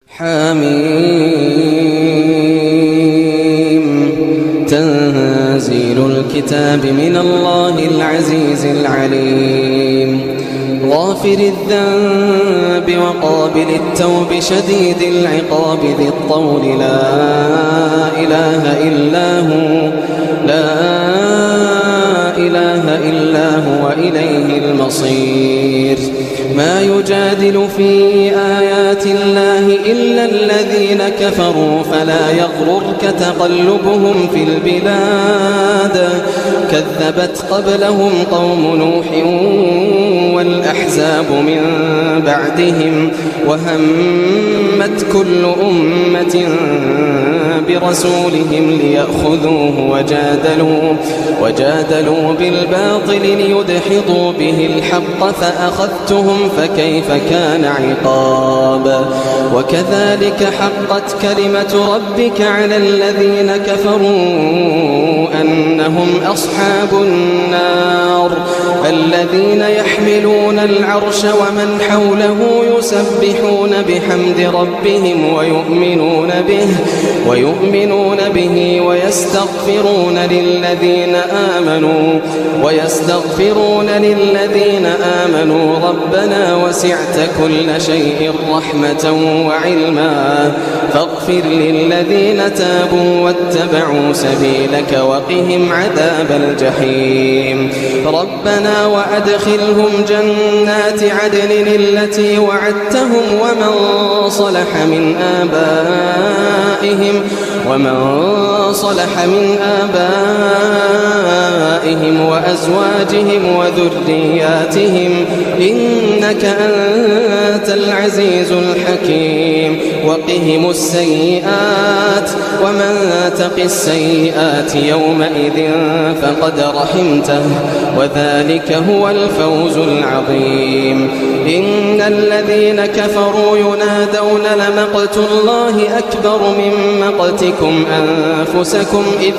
حميم تنزيل الكتاب من الله العزيز العليم غافر الذنب وقابل التوب شديد العقاب ذي الطول لا إله إلا هو إليه المصير ما يجادل في آيات الله إلا الذين كفروا فلا يغررك تقلبهم في البلاد كذبت قبلهم قوم نوح والأحزاب من بعدهم وهمت كل أمة برسولهم ليأخذوه وجادلوا بالباطل ليدحضوا به الحق فأخذتهم فكيف كان عقاب وكذلك حقت كلمة ربك على الذين كفروا أنهم أصحاب النار الذين يحملون العرش ومن حوله يسبحون بحمد ربهم ويؤمنون به ويستغفرون للذين آمنوا ربنا وسعت كل شيء رحمة وعلما فاغفر للذين تابوا واتبعوا سبيلك وقهم عذاب الجحيم ربنا وأدخلهم جنات عدن التي وعدتهم ومن صلح من آبائهم وأزواجهم وذرياتهم إنك أنت العزيز الحكيم وقهم السيئات ومن تق السيئات يومئذ فقد رحمته وذلك هو الفوز العظيم إن الذين كفروا ينادون لمقت الله أكبر من مقتكم أنفسكم إذ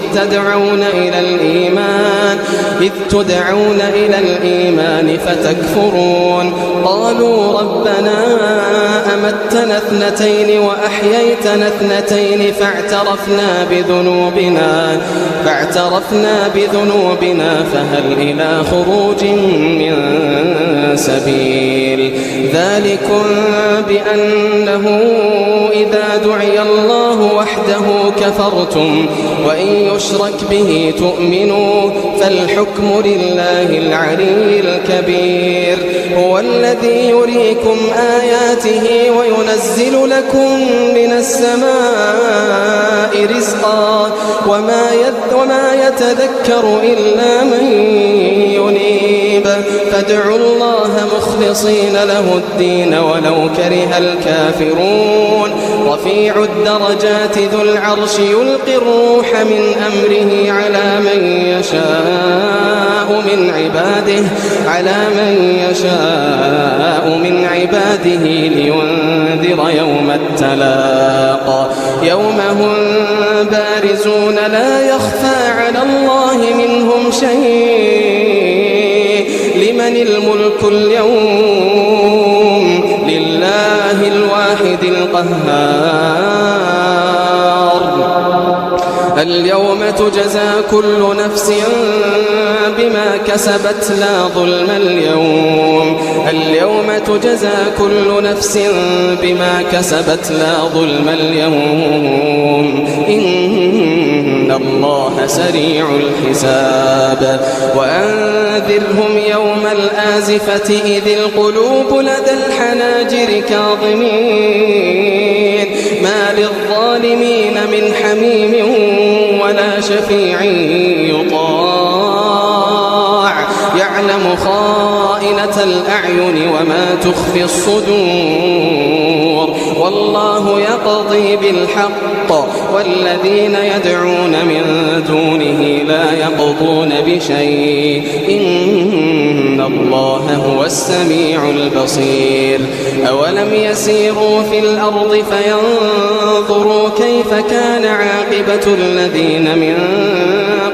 تدعون إلى الإيمان فتكفرون قالوا ربنا أمتنا اثنتين وأحييتنا اثنتين فاعترفنا بذنوبنا فهل إلى خروج من سبيل ذلكم بأنه إذا دعي الله وحده كفرتم وإن يشرك به تؤمنوا فالحكم لله العلي الكبير هو الذي يريكم آياته وينزل لكم من السماء رزقا وما يتذكر إلا من ينيب فادعوا الله مخلصين له الدين ولو كره الكافرون رفيع الدرجات ذو العرش يلقي الروح من أمره على من يشاء من عباده لينذر يوم التلاق يوم هم بارزون لا يخفى على الله منهم شيء لمن الملك اليوم لله الواحد القهار اليوم تجزى كل نفس بما كسبت لا ظلم اليوم إن الله سريع الحساب وأنذرهم يوم الآزفة إذ القلوب لدى الحناجر كاظمين ما للظالمين من حميم ولا شفيع يطاع يعلم خائنة الأعين وما تخفي الصدور والله يقضي بالحق والذين يدعون من دونه لا يقضون بشيء إن الله هو السميع البصير أولم يسيروا في الأرض فينظروا كيف كان عاقبة الذين من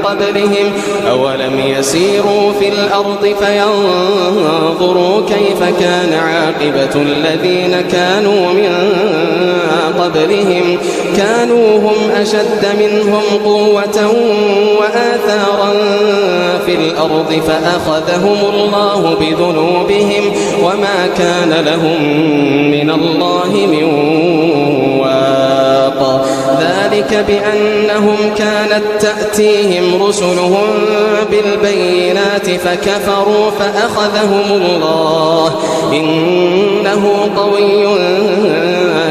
قبلهم أولم يسيروا في الأرض فينظروا كيف كان عاقبة الذين كانوا من قبلهم كانوا هم أشد منهم قوة وآثارا في الأرض فأخذهم الله بذنوبهم وما كان لهم من الله من واق ذلك بأنهم كانت تأتيهم رسلهم بالبينات فكفروا فأخذهم الله إنه قوي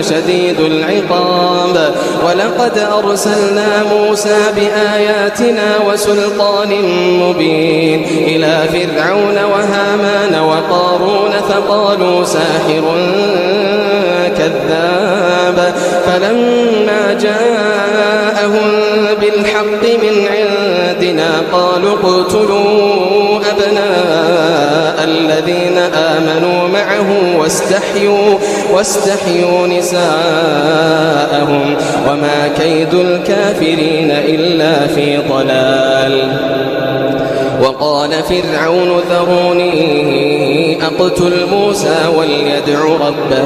شديد العقاب ولقد أرسلنا موسى بآياتنا وسلطان مبين إلى فرعون وهامان وقارون فقالوا ساحر كذاب فلما جاءهم بالحق من عندنا قالوا اقتلوا أبناء الذين آمنوا معه واستحيوا نساءهم وما كيد الكافرين إلا في ضلال وقال فرعون ذروني أقتل موسى وليدع ربه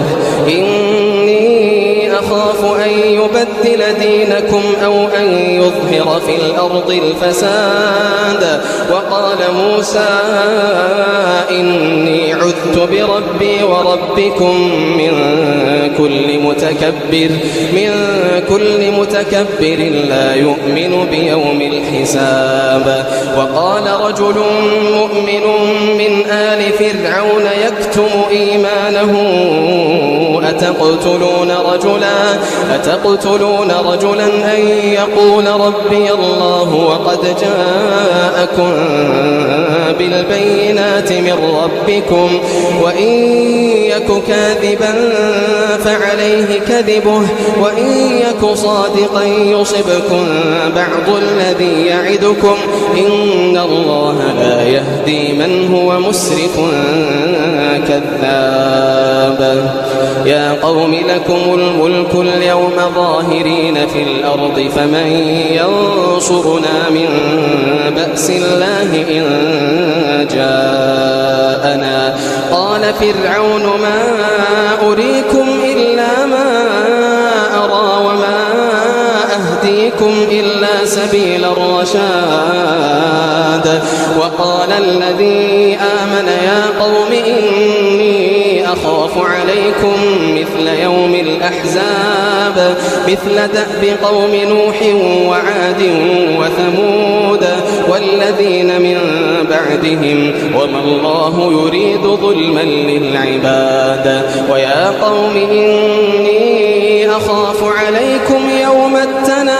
إني أخاف أن يبدل دينكم أو أن يظهر في الأرض الفساد وقال موسى إني عذت بربي وربكم من كل متكبر لا يؤمن بيوم الحساب وقال رجل مؤمن من آل فرعون يكتم إيمانه أتقتلون رجلا أن يقول ربي الله وقد جاءكم بالبينات من ربكم وإن يك كاذبا فعليه كذبه وإن يك صادقا يصبكم بعض الذي يعدكم إن الله لا يهدي من هو مسرف كذاب يا قوم لكم الملك اليوم ظاهرين في الأرض فمن ينصرنا من بأس الله إن جاءنا قال فرعون ما أريكم إلا ما أرى وما أهديكم إلا سبيل الرشاد وقال الذي آمن يا قوم إني أخاف عليكم مثل يوم الأحزاب مثل دأب قوم نوح وعاد وثمود والذين من بعدهم وما الله يريد ظلما للعباد ويا قوم إني أخاف عليكم يوم التناد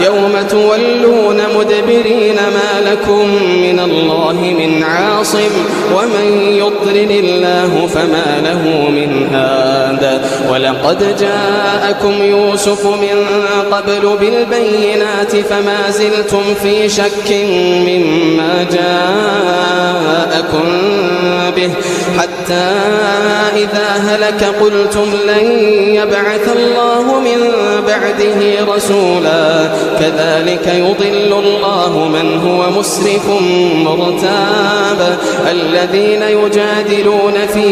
يوم تولون مدبرين ما لكم من الله من عاصم ومن يضلل الله فما له من هاد ولقد جاءكم يوسف من قبل بالبينات فما زلتم في شك مما جاءكم به حتى إذا هلك قلتم لن يبعث الله من بعده رسولا كذلك يضل الله من هو مسرف مرتاب الذين يجادلون في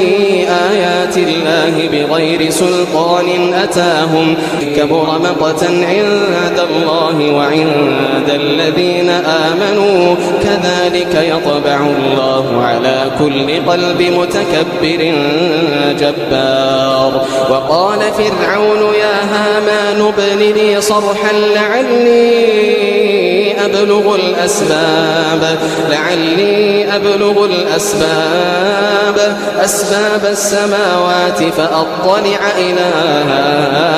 آيات الله بغير سلطان أتاهم كبر مقتا عند الله وعند الذين آمنوا كذلك يطبع الله على كل قلب متكبر جبار وقال فرعون يا هامان ابن لي صرحا لعلي أبلغ الأسباب أسباب السماوات فأطلع إلى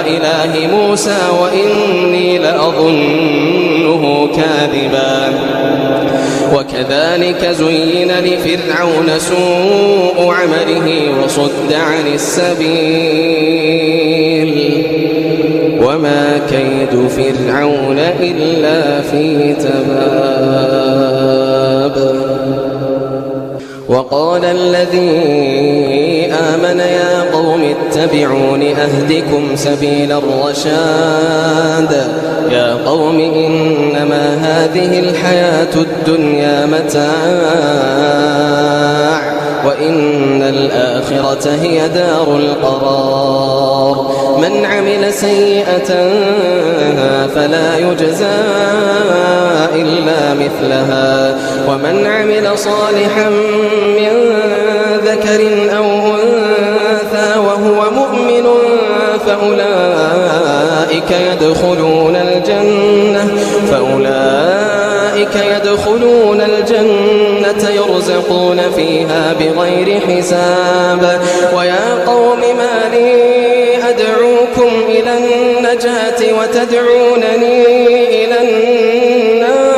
إله موسى وإني لأظنه كاذبا وكذلك زين لفرعون سوء عمله وصد عن السبيل وما كيد فرعون إلا في تباب وقال الذي آمن يا قوم قوم اتبعون أهدكم سبيل الرشاد يا قوم إنما هذه الحياة الدنيا متاع وإن الآخرة هي دار القرار من عمل سيئة فلا يجزى إلا مثلها ومن عمل صالحا من ذكر أو أنثى وهو مؤمن فأولئك يدخلون الجنة يرزقون فيها بغير حساب ويا قوم ما لي أدعوكم إلى النجاة وتدعونني إلى النار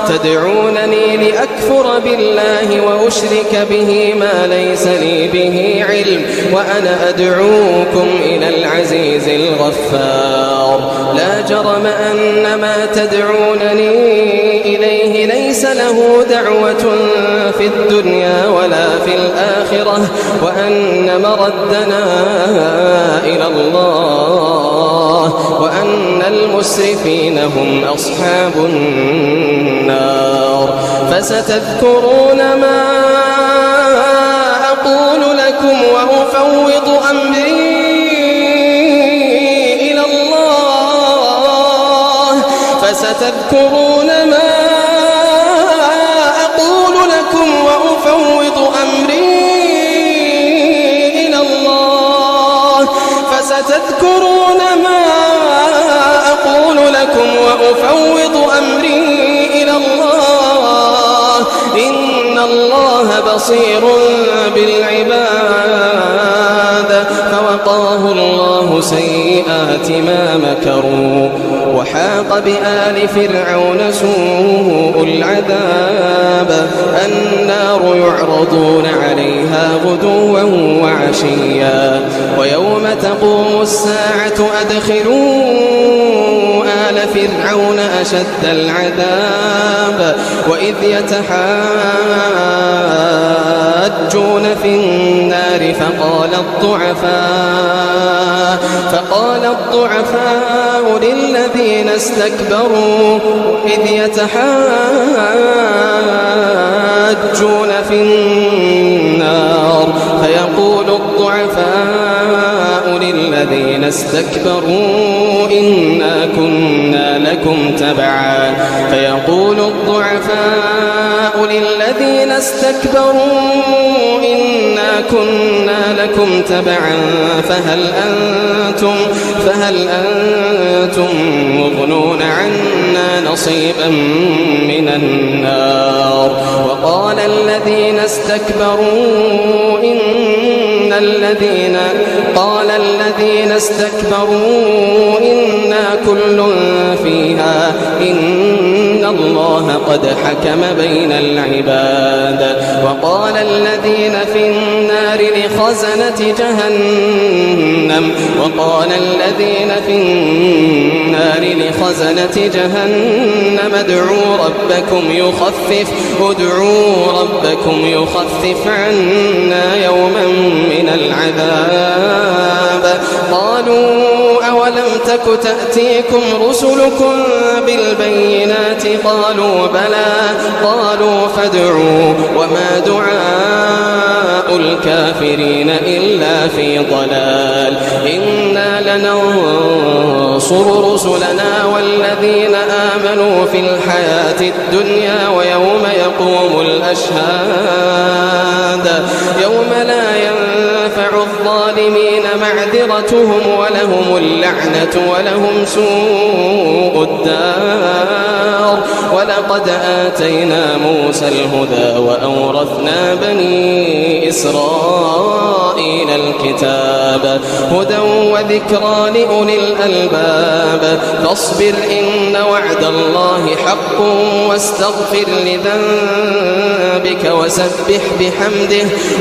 تدعونني لأكفر بالله وأشرك به ما ليس لي به علم وأنا أدعوكم إلى العزيز الغفار لا جرم أن ما تدعونني إليه ليس له دعوة في الدنيا ولا في الآخرة وأن مردنا إلى الله وأن المسرفين هم أصحاب النار فستذكرون ما أقول لكم وأفوض أمري إلى الله فستذكرون ما أقول لكم وأفوض أمري إلى الله فستذكرون ما أقول لكم وأفوض أمري إلى الله إن الله بصير بالعباد فوقاه الله سيئات ما مكروا وحاق بآل فرعون سوء العذاب النار يعرضون عليها غدوا وعشيا ويوم تقوم الساعة أدخلوا آل فرعون أشد العذاب وإذ يتحاجون في النار فقال الضعفاء للذين استكبروا إذ يتحاجون في النار فيقول الضعفاء للذين استكبروا إنا كنا لكم تبعا فيقول الضعفاء للذين استكبروا إنا كنا لكم تبعا فهل أنتم مغنون عنا نصيبا من النار وقال الذين استكبروا إنا كل فيها إن الله قد حكم بين العباد وقال الذين في النار لخزنة جهنم ادعوا ربكم يخفف عنا يوما من العذاب قالوا أولم تك تأتيكم رسلكم بالبينات قالوا بلى قالوا فادعوا وما دعاء الكافرين إلا في ضلال إنا لننصر رسلنا والذين آمنوا في الحياة الدنيا ويوم يقوم الأشهاد يوم لا ينفع الظالمين معذرتهم ولهم اللعنة ولهم سوء الدار ولقد آتينا موسى الهدى وأورثنا بني إسرائيل الكتاب هدى وذكرى لأولي الألباب فاصبر إن وعد الله حق واستغفر لذنبك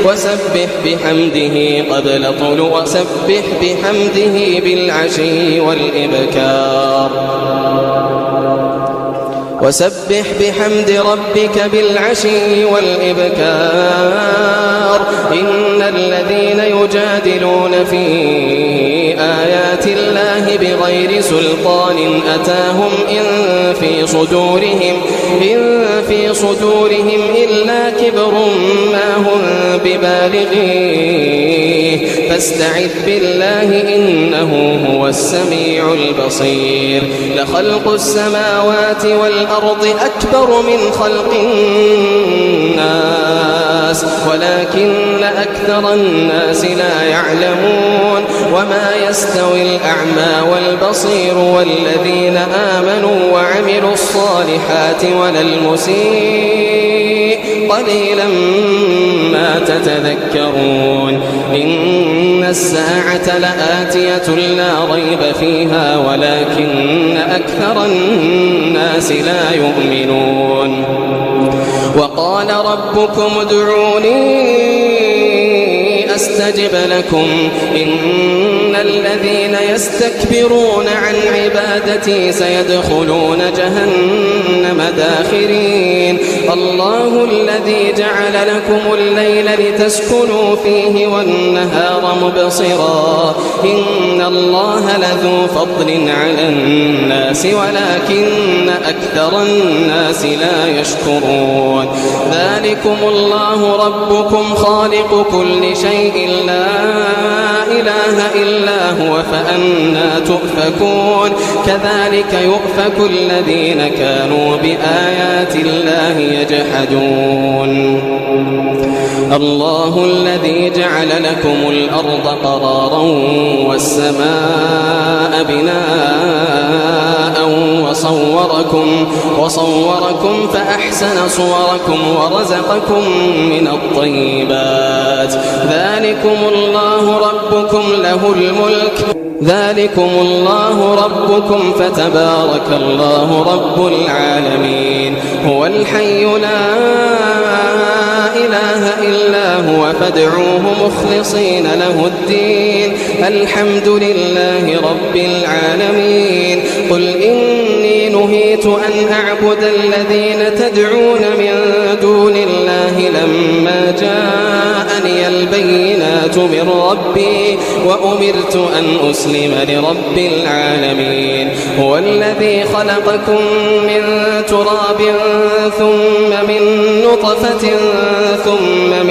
وسبح بحمده قبل طلوع وسبح بحمده بالعشي والإبكار وسبح بحمد ربك بالعشي والإبكار إن الذين يجادلون في آيات الله بغير سلطان أتاهم إن في صدورهم إلا كبر ما هم ببالغيه فاستعذ بالله إنه هو السميع البصير لخلق السماوات والأرض أكبر من خلق الناس ولكن أكثر الناس لا يعلمون وما يستوي الأعمى والبصير والذين آمنوا وعملوا الصالحات ولا المسيء قليلا ما تتذكرون إن الساعة لآتية لا ريب فيها ولكن أكثر الناس لا يؤمنون وقال ربكم ادعوني أستجب لكم إن الذين يستكبرون عن عبادتي سيدخلون جهنم داخرين الله الذي جعل لكم الليل لتسكنوا فيه والنهار مبصرا إن الله لذو فضل على الناس ولكن أكثر الناس لا يشكرون ذلكم الله ربكم خالق كل شيء لا إله إلا هو فأنى تؤفكون كذلك يؤفك الذين كانوا بآيات الله يجحدون الله الذي جعل لكم الأرض قرارا والسماء بناء وصوركم فأحسن صوركم ورزقكم من الطيبات ذلكم الله ربكم له الملك ذلكم الله ربكم فتبارك الله رب العالمين هو الحي لا إله إلا هو فادعوه مخلصين له الدين الحمد لله رب العالمين قل إني نهيت أن أعبد الذين تدعون من دون الله لما جاءني البينات من ربي وأمرت أن أسلم لرب العالمين هو الذي خلقكم من تراب ثم من نطفة ثم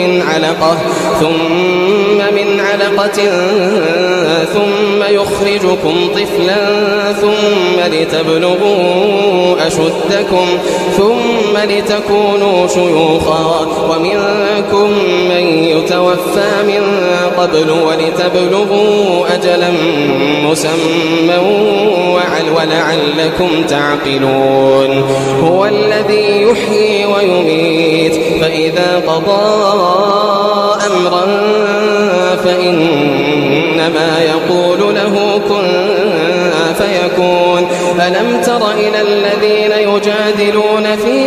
من علقة ثم يخرجكم طفلا ثم لتبلغوا أشدكم ثم لتكونوا شيوخا ومنكم من يتوفى من قبل ولتبلغوا أجلا مسمى ولعلكم تعقلون هو الذي يحيي ويميت فإذا قضى أمرا فإنما يقول له كن فيكون ألم تر إلى الذين يجادلون في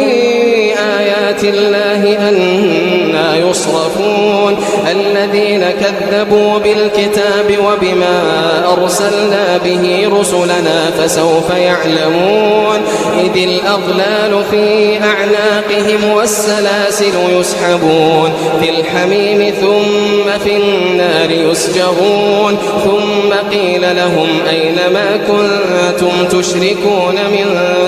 آيات الله أنى يصرفون الذين كذبوا بالكتاب وبما أرسلنا به رسلنا فسوف يعلمون إذ الأغلال في أعناقهم والسلاسل يسحبون في الحميم ثم في النار يسجرون ثم قيل لهم أين ما كنتم تشركون من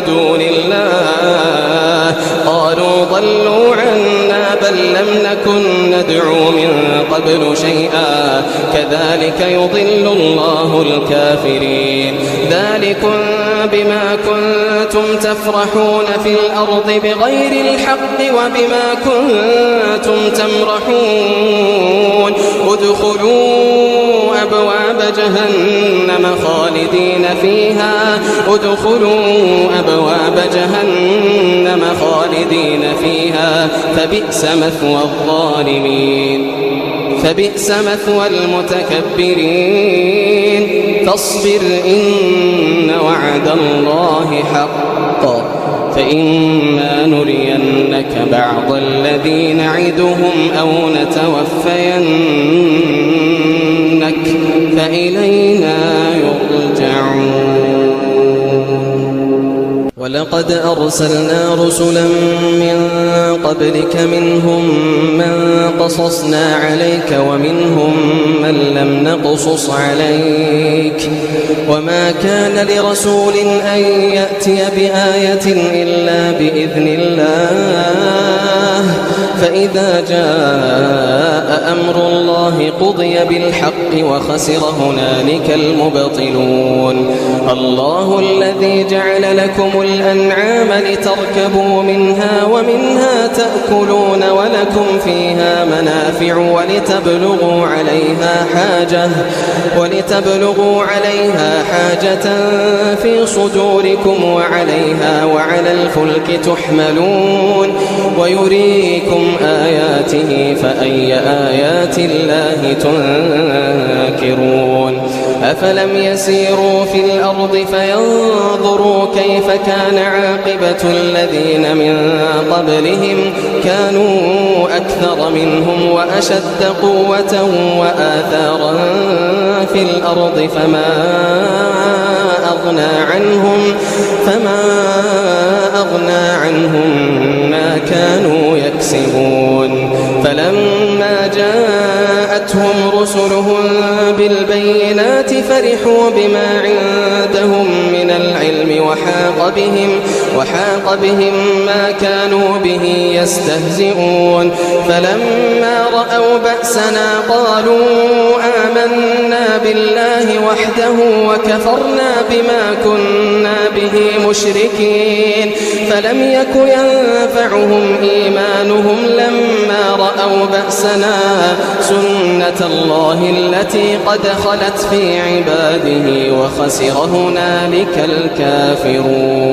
دون الله قالوا ضلوا عنا بل لم نكن ندعو من قبل شيئا كذلك يضل الله الكافرين ذلكم بما كنتم تفرحون في الأرض بغير الحق وبما كنتم تمرحون ادخلوا أبواب جهنم خالدين فيها فبئس مثوى الظالمين فبئس مثوى المتكبرين فاصبر إن وعد الله حق فإما نرينك بعض الذي نعدهم أو نتوفينك فإلينا يرجعون ولقد أرسلنا رسلا من قبلك منهم من قصصنا عليك ومنهم من لم نقصص عليك وما كان لرسول أن يأتي بآية إلا بإذن الله فإذا جاء أمر الله قضي بالحق وخسر هنالك المبطلون الله الذي جعل لكم الأنعام لتركبوا منها ومنها تأكلون ولكم فيها منافع ولتبلغوا عليها حاجة في صدوركم وعليها وعلى الفلك تحملون ويريكم آياته فأي آيات الله تنكرون أفلم يسيروا في الأرض فينظروا كيف كان عاقبة الذين من قبلهم كانوا أكثر منهم وأشد قوة وآثارا في الأرض فما أغنى عنهم ما كانوا يكسبون فلما جاءتهم رسلهم بالبينات فرحوا بما عندهم من العلم وحاق بهم ما كانوا به يستهزئون فلما رأوا بأسنا قالوا آمنا بالله وحده وكفرنا بما كنا به مشركين فلم يك ينفعهم إيمانهم لما رأوا بأسنا سنة الله التي قد خلت في عباده وخسر هنالك الكافرون